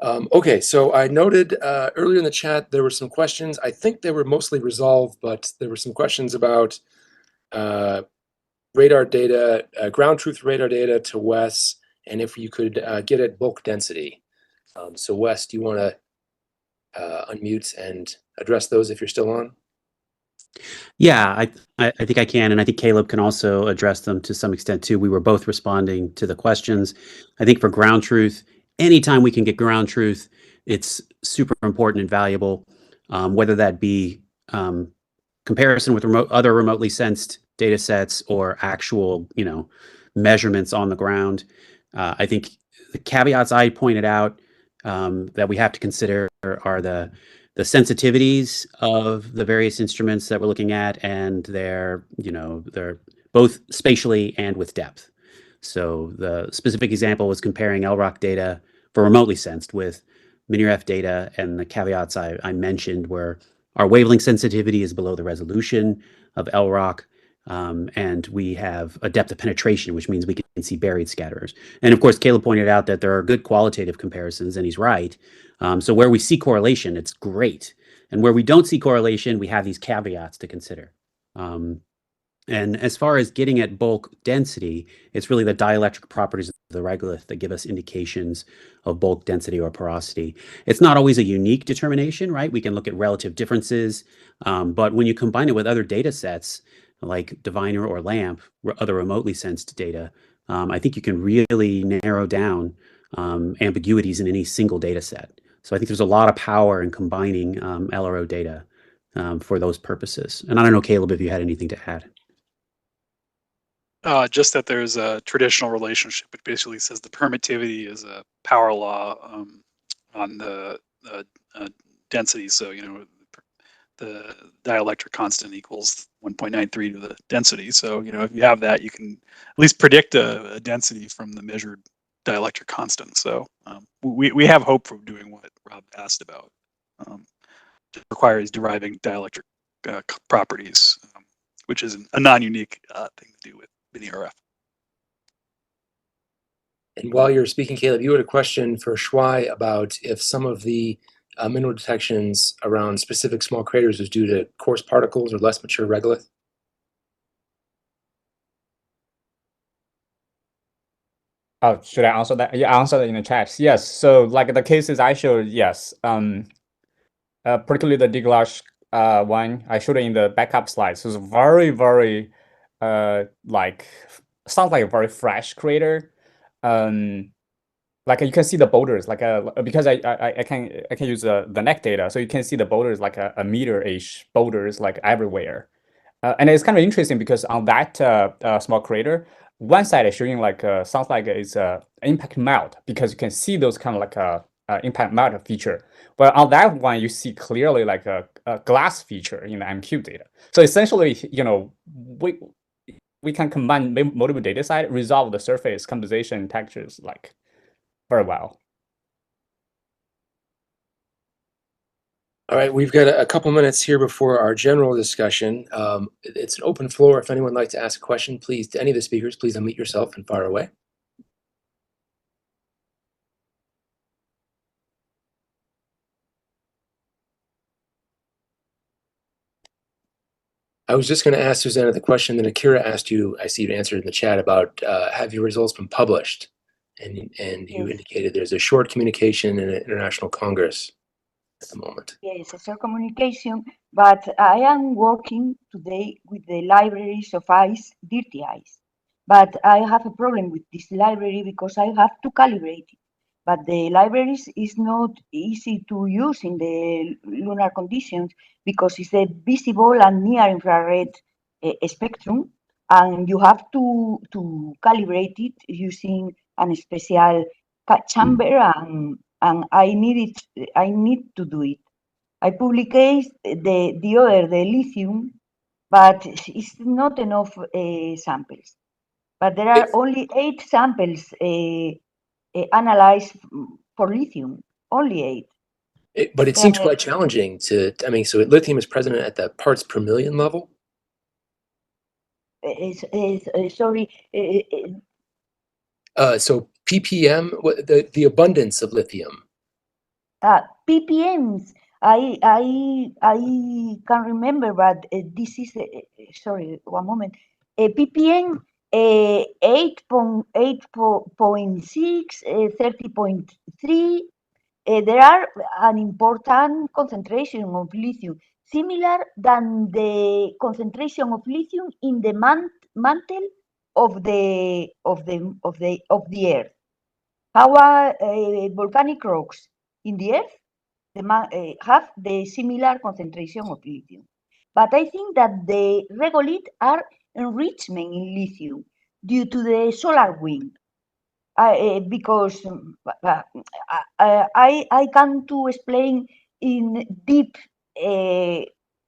Okay, so I noted earlier in the chat there were some questions. I think they were mostly resolved, but there were some questions about radar data, ground truth radar data to Wes, and if you could get at bulk density. So Wes, do you want to unmute and address those if you're still on? Yeah, I think I can, and I think Caleb can also address them to some extent too. We were both responding to the questions. I think for ground truth, anytime we can get ground truth, it's super important and valuable, whether that be comparison with other remotely sensed data sets or actual, measurements on the ground. I think the caveats I pointed out that we have to consider are the sensitivities of the various instruments that we're looking at, and they're both spatially and with depth. So the specific example was comparing LROC data for remotely sensed with MinRef data, and the caveats I mentioned were our wavelength sensitivity is below the resolution of LROC, and we have a depth of penetration, which means we can see buried scatterers. And of course, Caleb pointed out that there are good qualitative comparisons, and he's right. So where we see correlation, it's great. And where we don't see correlation, we have these caveats to consider. And as far as getting at bulk density, it's really the dielectric properties of the regolith that give us indications of bulk density or porosity. It's not always a unique determination, right? We can look at relative differences, but when you combine it with other data sets like Diviner or LAMP, other remotely sensed data, I think you can really narrow down ambiguities in any single data set. So I think there's a lot of power in combining LRO data for those purposes. And I don't know, Caleb, if you had anything to add. Just that there's a traditional relationship, which basically says the permittivity is a power law on the density. So, the dielectric constant equals 1.93 to the density. So, if you have that, you can at least predict a density from the measured dielectric constant. So we have hope for doing what Rob asked about. It requires deriving dielectric properties, which is a non-unique thing to do with MinRF. And while you're speaking, Caleb, you had a question for Shuai about if some of the mineral detections around specific small craters was due to coarse particles or less mature regolith. Oh, should I answer that? Yeah, answer that in the chat. Yes. So like the cases I showed, yes. Particularly the Geologic one I showed in the backup slides. So it's very, very sounds like a very fresh crater. Like you can see the boulders, like because I can use the neck data, so you can see the boulders like a meter-ish boulders like everywhere. And it's kind of interesting because on that small crater, one side is showing like sounds like it's impact melt because you can see those kind of like impact melt feature. But on that one, you see clearly like a glass feature in the MQ data. So essentially, we can combine multiple data side, resolve the surface composition textures like very well. All right, we've got a couple minutes here before our general discussion. It's an open floor. If anyone would like to ask a question, please, to any of the speakers, please unmute yourself and fire away. I was just going to ask Susanna the question that Akira asked you. I see you answered in the chat about have your results been published? And you indicated there's a short communication in an international congress at the moment. Yes, a short communication, but I am working today with the libraries of ice, dirty ice. But I have a problem with this library because I have to calibrate it. But the libraries is not easy to use in the lunar conditions because it's a visible and near infrared spectrum, and you have to calibrate it using a special chamber, and I need to do it. I published the lithium, but it's not enough samples. But there are only 8 samples analyzed for lithium, only 8. But it seems quite challenging to, so lithium is present at the parts per million level? Sorry. So ppm, the abundance of lithium, ppms. I can remember, but this is sorry, one moment. ppm 8.6, 30.3. There are an important concentration of lithium, similar than the concentration of lithium in the mantle of the Earth. How are volcanic rocks in the Earth have the similar concentration of lithium? But I think that the regolith are enrichment in lithium due to the solar wind. Because I come to explain in deep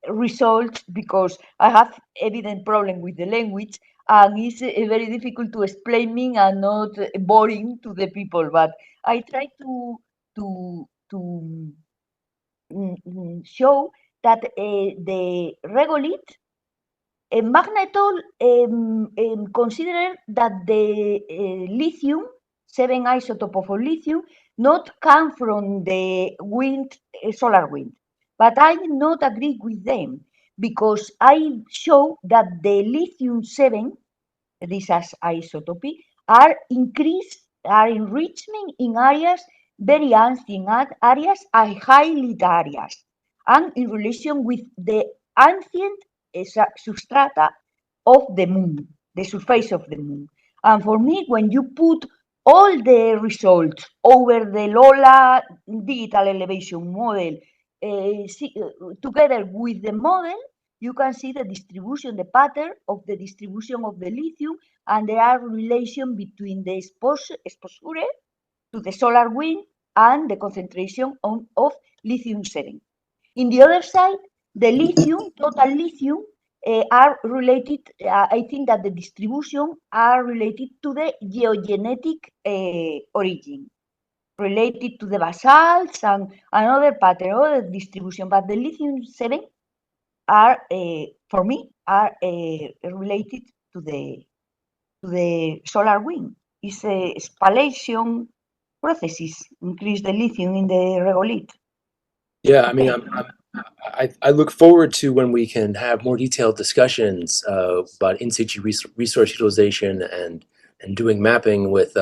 results because I have evident problem with the language, and it's very difficult to explain me and not boring to the people. But I try to show that the regolith magnetol consider that the lithium, 7 isotope of lithium, not come from the wind, solar wind. But I not agree with them because I show that the lithium 7, this as isotope, are enrichment in areas very ancient areas and highly areas, and in relation with the ancient substrata of the moon, the surface of the moon. And for me, when you put all the results over the LOLA digital elevation model together with the model, you can see the distribution, the pattern of the distribution of the lithium, and there are relation between the exposure to the solar wind and the concentration of lithium 7. In the other side, the lithium, total lithium, are related, I think that the distribution are related to the geogenetic origin, related to the basalts and another pattern, other distribution, but the lithium 7 are, for me, are related to the solar wind. It's a spallation processes increase the lithium in the regolith. Yeah, I mean, I look forward to when we can have more detailed discussions about in situ resource utilization and doing mapping with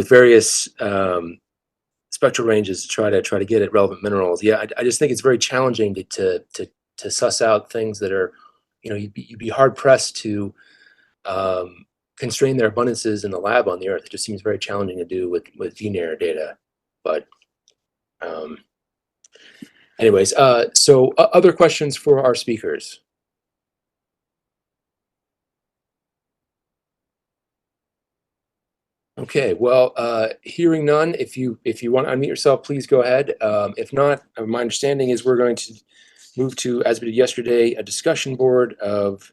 various spectral ranges to try to get at relevant minerals. Yeah, I just think it's very challenging to suss out things that are, you know, you'd be hard pressed to constrain their abundances in the lab on the Earth. It just seems very challenging to do with VNAIR data. But anyways, so other questions for our speakers? Okay, well, hearing none, if you want to unmute yourself, please go ahead. If not, my understanding is we're going to move to, as we did yesterday, a discussion board of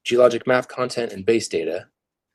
geologic map content and base data.